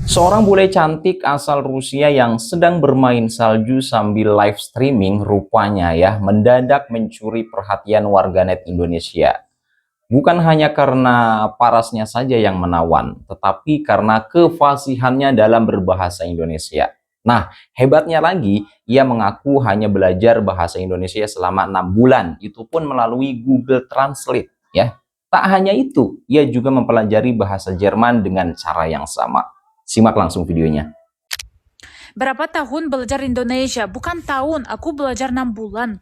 Seorang bule cantik asal Rusia yang sedang bermain salju sambil live streaming rupanya ya mendadak mencuri perhatian warganet Indonesia. Bukan hanya karena parasnya saja yang menawan, tetapi karena kefasihannya dalam berbahasa Indonesia. Nah, hebatnya lagi, ia mengaku hanya belajar bahasa Indonesia selama 6 bulan, itu pun melalui Google Translate ya. Tak hanya itu, ia juga mempelajari bahasa Jerman dengan cara yang sama. Simak langsung videonya. Berapa tahun belajar Indonesia? Bukan tahun, aku belajar 6 bulan.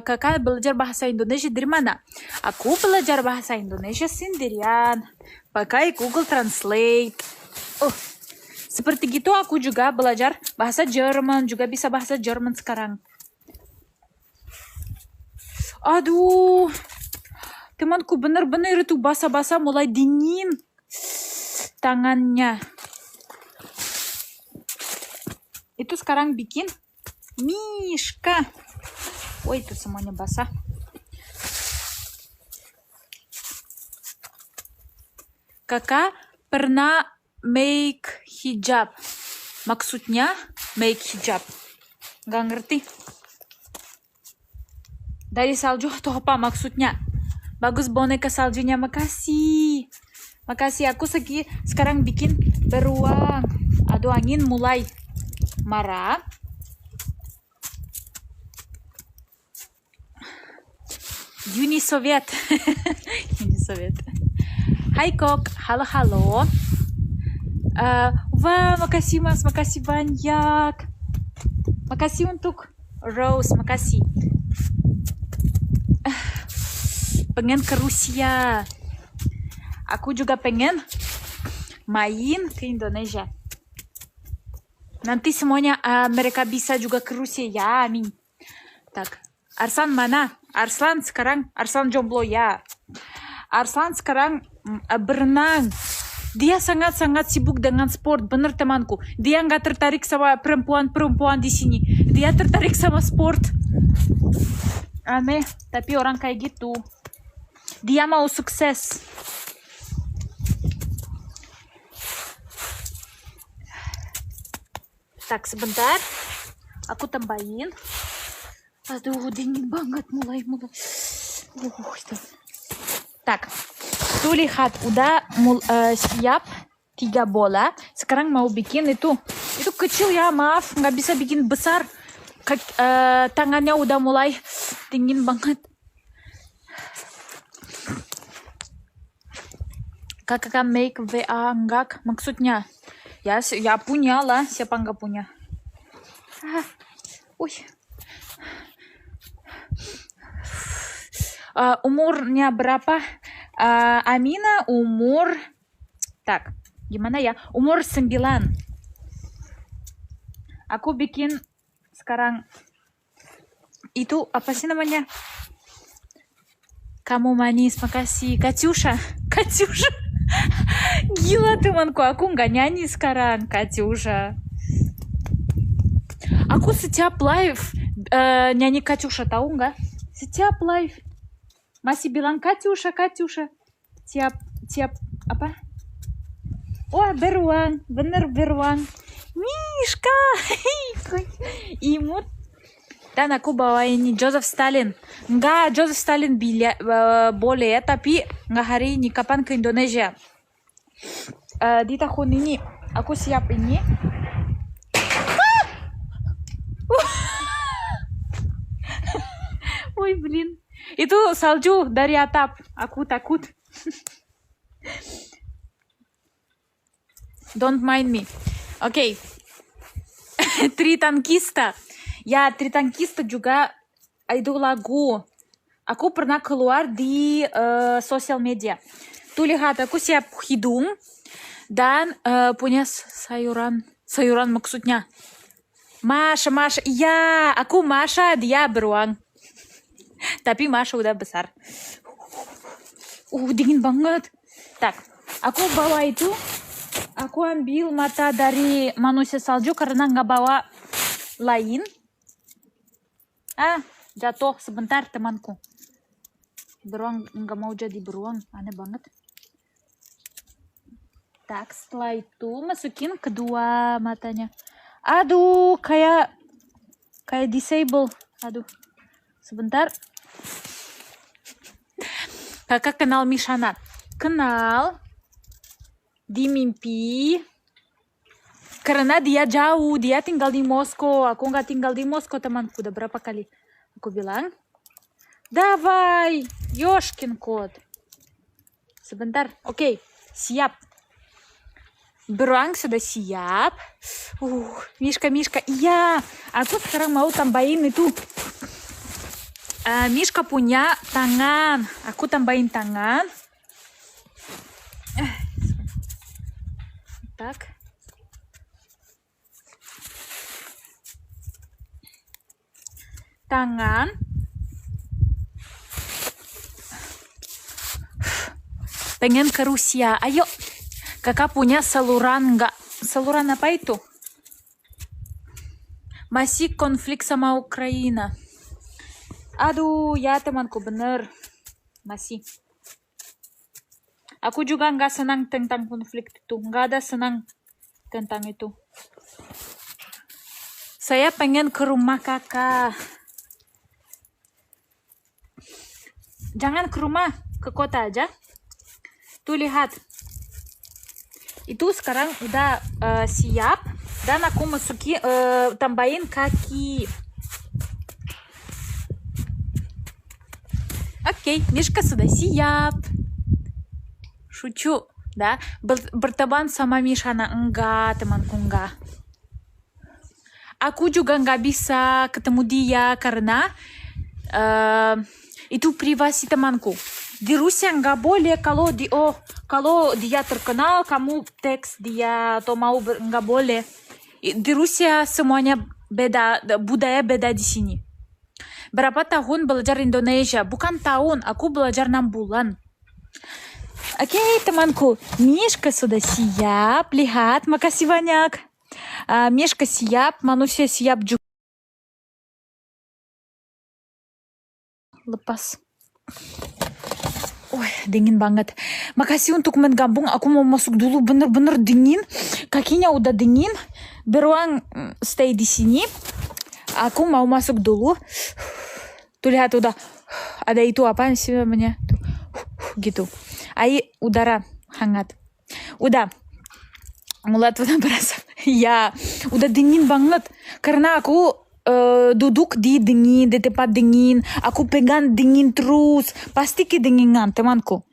Kakak belajar bahasa Indonesia dari mana? Aku belajar bahasa Indonesia sendirian, pakai Google Translate. Oh, seperti gitu aku juga belajar bahasa Jerman, juga bisa bahasa Jerman sekarang. Aduh, temanku bener-bener itu basah-basah mulai dingin tangannya. Itu sekarang bikin Mishka. Oh, itu semuanya basah. Kakak pernah make hijab. Maksudnya make hijab. Gak ngerti. Dari salju atau apa maksudnya? Bagus boneka saljunya, makasih. Makasih, aku sekarang bikin beruang. Aduh, angin mulai marah. Uni Soviet. Uni Soviet. Hai Kok, halo. Wah, makasih Mas, makasih banyak. Makasih untuk Rose, makasih. Pengen ke Rusia. Aku juga pengen main ke Indonesia. Nanti semuanya mereka bisa juga ke Rusia ya, amin. Tak, Arslan mana? Arslan jomblo ya. Arslan sekarang berenang. Dia sangat-sangat sibuk dengan sport, bener temanku. Dia nggak tertarik sama perempuan di sini. Dia tertarik sama sport. Aneh, tapi orang kayak gitu. Dia mau sukses. Tak, sebentar. Aku tambahin. Aduh, dingin banget mulai. Tak, tuh lihat, udah siap 3 bola. Sekarang mau bikin itu kecil ya, maaf, nggak bisa bikin besar. Tangannya udah mulai dingin banget. Kakak make VA enggak maksudnya? Ya punya lah, siapa nggak punya? Umurnya berapa? Amina umur tak, gimana ya? Umur 9. Aku bikin sekarang itu apa sih namanya? Kamu manis, makasih. Katyusha. Gila temanku, aku nggak nyanyi sekarang, Katyusha. Aku setiap live nyanyi Katyusha, tahu nggak? Setiap live masih bilang Katyusha. Tiap apa? Wah, beruang, bener beruang. Mishka, imut. Dan aku bawa ini Joseph Stalin. Enggak, Joseph Stalin boleh, tapi nggak hari ini. Kapan ke Indonesia? Di tahun ini aku siap ini. Woi, Blin. Itu salju dari atap. Aku takut. Don't mind me. Oke. Tritankista. Ya, Tritankista juga itu lagu. Aku pernah keluar di sosial media. Tuh lihat, aku siap hidung dan punya sayuran maksudnya. Masha. Iya, aku Masha, dia beruang. Tapi Masha udah besar. Dingin banget. Tak, aku bawa itu. Aku ambil mata dari manusia salju karena nggak bawa lain. Jatuh sebentar temanku. Beruang nggak mau jadi beruang, aneh banget. Tak, setelah itu masukin kedua matanya. Aduh, kayak disable. Aduh, sebentar. Kakak kenal Mishana. Kenal di mimpi. Karena dia jauh, dia tinggal di Moskow. Aku nggak tinggal di Moskow, temanku. Udah berapa kali aku bilang, davai, Yoshkin kod. Sebentar, oke, siap. Beruang sudah siap. Mishka, iya. Aku sekarang mau tambahin itu. Mishka punya tangan. Aku tambahin tangan. Tak. Tangan. Pengen ke Rusia. Ayo. Kakak punya saluran nggak? Saluran apa itu? Masih konflik sama Ukraina. Aduh, ya temanku, bener. Masih. Aku juga nggak senang tentang konflik itu. Nggak ada senang tentang itu. Saya pengen ke rumah kakak. Jangan ke rumah, ke kota aja. Tuh lihat. Itu sekarang udah siap. Dan aku masukin, tambahin kaki. Oke, Mishka sudah siap. Шучу, да? Berteman sama Mishana. Enggak, temanku, enggak. Aku juga nggak bisa ketemu dia karena itu privasi temanku. Di Rusia nggak boleh kalau dia terkenal kamu teks dia atau mau nggak boleh. Di Rusia semuanya beda, budaya beda di sini. Berapa tahun belajar Indonesia? Bukan tahun, aku belajar 6 bulan. Oke, temanku, Mishka sudah siap. Lihat, makasih banyak. Mishka siap, manusia siap juga. Lepas. Dingin banget. Makasih untuk menggabung. Aku mau masuk dulu, bener-bener dingin. Kakinya udah dingin. Beruang stay di sini. Aku mau masuk dulu. Tuh lihat udah ada itu apa sih namanya? Tuh. Gitu. Air udara hangat. Udah. Mulai udah berasa. Ya, udah dingin banget. Karena aku duduk di tempat dingin. Aku pegang dingin terus. Pasti kedinginan, temanku.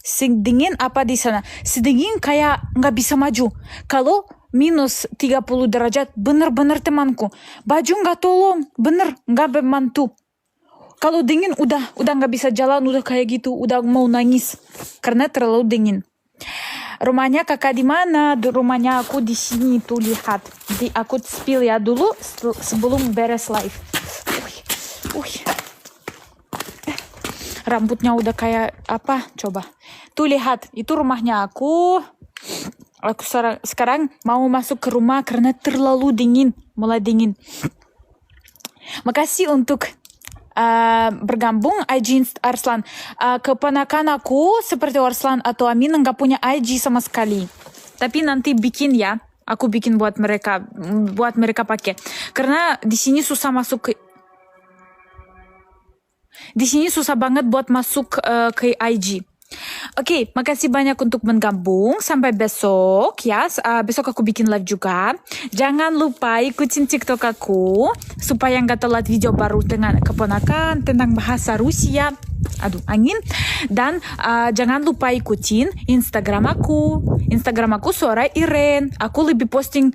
Sedingin apa di sana? Sedingin kayak nggak bisa maju. Kalau minus 30 derajat, bener-bener temanku. Baju nggak tolong, bener nggak membantu. Kalau dingin udah nggak bisa jalan, udah kayak gitu, udah mau nangis karena terlalu dingin. Rumahnya kakak di mana? Rumahnya aku di sini tuh, lihat. Aku spill ya dulu sebelum beres live. Rambutnya udah kayak apa? Coba. Tuh lihat, itu rumahnya aku. Aku sekarang mau masuk ke rumah karena terlalu dingin, mulai dingin. Makasih untuk bergabung IG Arslan. Keponakan aku seperti Arslan atau Amin nggak punya IG sama sekali. Tapi nanti bikin ya. Aku bikin buat mereka pakai. Karena di sini susah masuk di sini susah banget buat masuk ke IG. Oke, makasih banyak untuk menggabung. Sampai besok ya. Besok aku bikin live juga. Jangan lupa ikutin TikTok aku supaya nggak telat video baru dengan keponakan tentang bahasa Rusia. Aduh, angin. Dan jangan lupa ikutin Instagram aku. Instagram aku Suara Iren. Aku lebih posting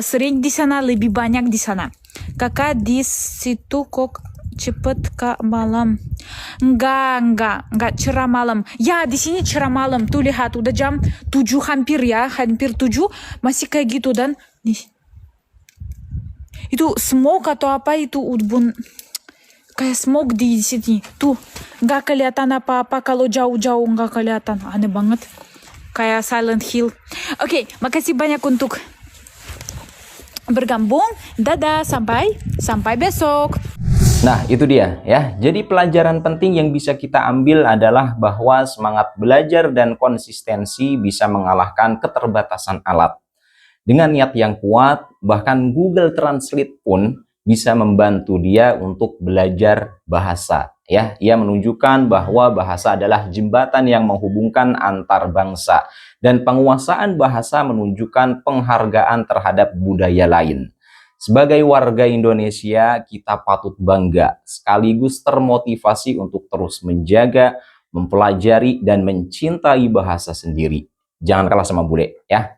sering di sana, lebih banyak di sana. Kakak di situ kok cepet ke malam. Enggak cerah malam. Ya, di sini cerah malam. Tuh lihat, udah jam 7 hampir 7. Masih kayak gitu. Dan itu smoke atau apa itu kayak smoke di sini. Tuh, nggak kelihatan apa-apa kalau jauh-jauh, nggak kelihatan. Aneh banget. Kayak Silent Hill. Oke, makasih banyak untuk bergabung. Dadah, sampai besok. Nah, itu dia ya. Jadi pelajaran penting yang bisa kita ambil adalah bahwa semangat belajar dan konsistensi bisa mengalahkan keterbatasan alat. Dengan niat yang kuat, bahkan Google Translate pun bisa membantu dia untuk belajar bahasa. Ya, ia menunjukkan bahwa bahasa adalah jembatan yang menghubungkan antar bangsa dan penguasaan bahasa menunjukkan penghargaan terhadap budaya lain. Sebagai warga Indonesia, kita patut bangga sekaligus termotivasi untuk terus menjaga, mempelajari, dan mencintai bahasa sendiri. Jangan kalah sama bule, ya.